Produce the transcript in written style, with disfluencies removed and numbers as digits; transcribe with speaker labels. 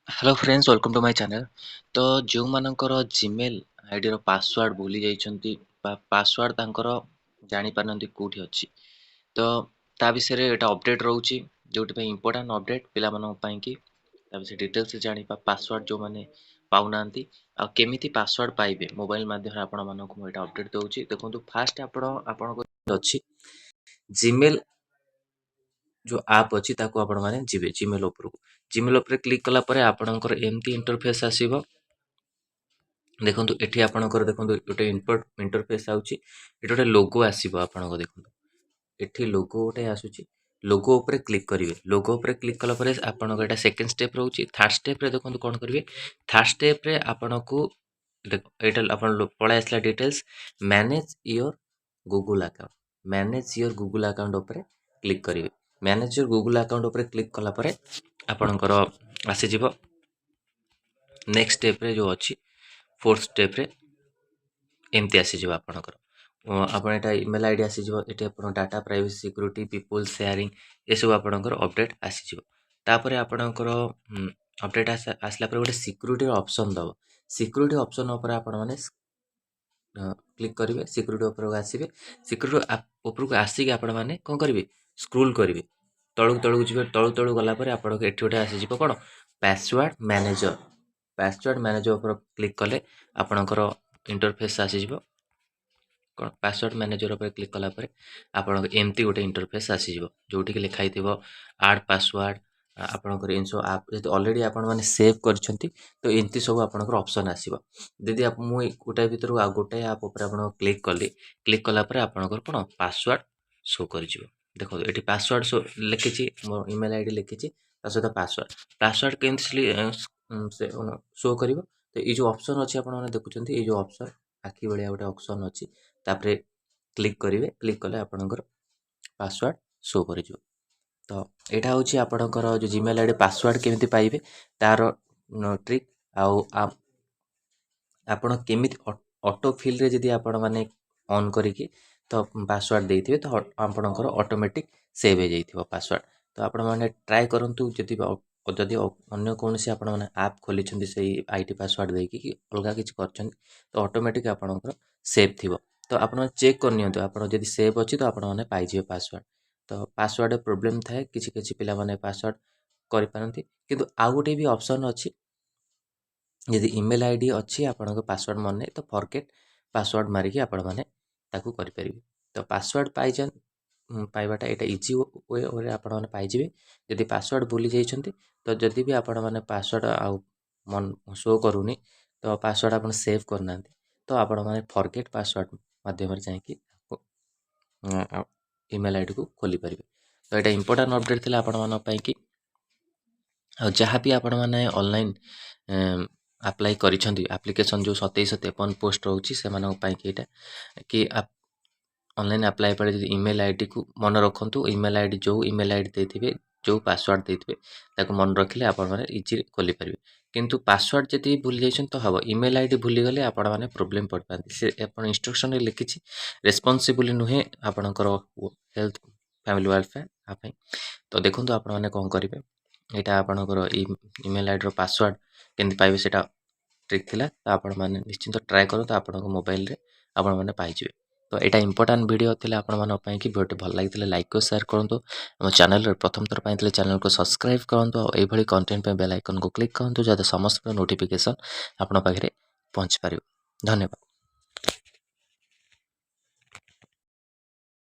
Speaker 1: Hello friends welcome to my channel. तो जो मानकर जीमेल आईडी रो पासवर्ड भूली जाइछंती पासवर्ड तांकर जानि पारनंती कोठी अछि तो ता विषय रे एटा अपडेट रहउची जोटी पे इंपोर्टेंट अपडेट पिला मनन पई कि ता विषय डिटेल्स जानि पासवर्ड जो माने पाउनांती आ केमिति पासवर्ड पाइबे मोबाइल माध्यम रे आपण मानन को एटा अपडेट दउची। देखंतु फास्ट आपण को अछि जीमेल जो आप अच्छी ताको आपण माने जिवे जीमेल ऊपर को जीमेल ऊपर क्लिक कला परे आपणकर एमती इंटरफेस आसीबो। देखंतु एठी आपणकर देखंतु गोटे इंटरफेस आउची एठी गोटे लोगो आसीबो आपणको देखंतु एठी लोगो गोटे आसुची लोगो ऊपर क्लिक करिवे लोगो ऊपर क्लिक कला परे आपणको एटा सेकंड स्टेप रहउची। थर्ड स्टेप रे देखंतु कोन करिवे थर्ड स्टेप रे आपणको एटा आपण पळा आसला details manage your Google account manage your Google account ऊपर क्लिक करिवे मैनेज योर गूगल अकाउंट ऊपर क्लिक कला परे आपणकर आसी जिवो नेक्स्ट स्टेप रे जो अछि फोर्थ स्टेप रे एमती आसी जिवो आपणकर आपण एटा ईमेल आईडी आसी जिवो एटी आपण data privacy security people sharing ए सब आपणकर अपडेट आसी जिवो तापरे आपणकर अपडेट आसला परे गोटे सिक्योरिटी ऑप्शन दबो सिक्योरिटी ऑप्शन ऊपर आपण माने क्लिक करेंगे सिक्योरिटी ऊपर आसवे सिक्योरिटी ऊपर को आसिक आपण मैंने कौन करेंगे स्क्रोल करेंगे तलू तलू जी तलू तलू गलापर आप गोटे आसीज कौन पासवर्ड मैनेजर ऊपर क्लिक कले आपणकर इंटरफेस आसीज कौन पासवर्ड मैनेजर ऊपर क्लिक कलापर आप एमती गोटे इंटरफेस आसीज जोटि लिखाई आड पासवर्ड आपणकर इनसो आप जब अलरेडी आपण मैंने सेव करछंती तो एमती सब आपणकर ऑप्शन आसीबो यदि आप मु गोटे भीतर आ गोटे आप ऊपर आपण क्लिक क्लिक कला पर आपणकर कोन पासवर्ड शो कर देखो ये पासवर्ड शो लिखी मो ईमेल आईडी लिखी सहित पासवर्ड केमती शो कर तो ये जो ऑप्शन अच्छी आप देखुं ये जो ऑप्शन आखि भाया गोटे ऑप्शन अच्छी तापर क्लिक करेंगे क्लिक कले आपणकर पासवर्ड शो कर तो यहाँ हूँ आपणकर जो जीमेल आईडी पासवर्ड केमिति पाइबे तार ट्रिक आपण केमिति ऑटो फिल रे जदि आपण माने ऑन करिकी तो पासवर्ड देइथिबे तो आपणकर ऑटोमेटिक सेव हो जाइथिबो पासवर्ड तो आपण माने ट्राई करंतु जदि अन्य कौन से आपण माने ऐप खोली छंदी से आईडी पासवर्ड देकी कि अलगा किछ करछन तो ऑटोमेटिक आपणकर सेव थिबो तो आपण चेक कर नियंतु आपण जदि सेव अछि तो आपण माने पाइ जिवे पासवर्ड तो पासवर्ड प्रॉब्लम थाए किछि किछि पिला माने पासवर्ड करि पारंती किंतु आ गोटे भी ऑप्शन अछि यदि ईमेल आईडी अच्छी आपन पासवर्ड मन नहीं तो फॉरगेट पासवर्ड मारिकी आपण मैंने ताकू करें तो पासवर्ड पाइजान पाइबाटा यहाँ इजी वे आपण मैंने पाइबे यदि पासवर्ड भूली जाइए तो जदि भी आपण मैंने पासवर्ड आउ मन शो करूनी तो पासवर्ड आप सेव करना तो आपण मैंने फॉरगेट पासवर्ड माध्यम जाकि ईमेल आईडी को खोली पारे तो यहाँ इंपोर्टेंट अपडेट थी आपण जहाँ भी आपण मैंने ऑनलाइन अप्लाई करिसेंती एप्लिकेशन जो 2753 पोस्ट रोची से मानक कि ऑनलाइन अप्लाई पर ईमेल आईडी को मन रखंतु ईमेल आईडी जो ईमेल आईडी देथिबे जो पासवर्ड देथिबे ताको मन रखिले आपण माने इजी खोली परिबे किंतु पासवर्ड जदि भूल जाइछन तो हबो ईमेल आईडी भूली गले आपण माने प्रॉब्लम पड़ पाती से आपण इंस्ट्रक्शन रे लिखिछि रेस्पोंसिबल नुहे आपणकर हेल्थ फैमिली वेलफेयर आपै तो देखंतु आपण माने कोन करिवे एटा आपणकर ईमेल आईडी रो पासवर्ड केंति पाइबे सेटा ट्रिक थिला तो आपण माने निश्चिंत ट्राई करो तो आपण मोबाइल रे आपण माने पाइ जिवे तो यहाँ इंपोर्टेंट वीडियो थिला आपण मानक पई कि वीडियो भल लागितले लाइक और शेयर करंतु हम चैनल रे प्रथम थर पाइतले चैनल को सब्सक्राइब करंतु और एई भली कंटेंट पे बेल आइकन को क्लिक करंतु जाते समस्त नोटिफिकेशन आपण पाखरे पहुंच पारिबो। धन्यवाद।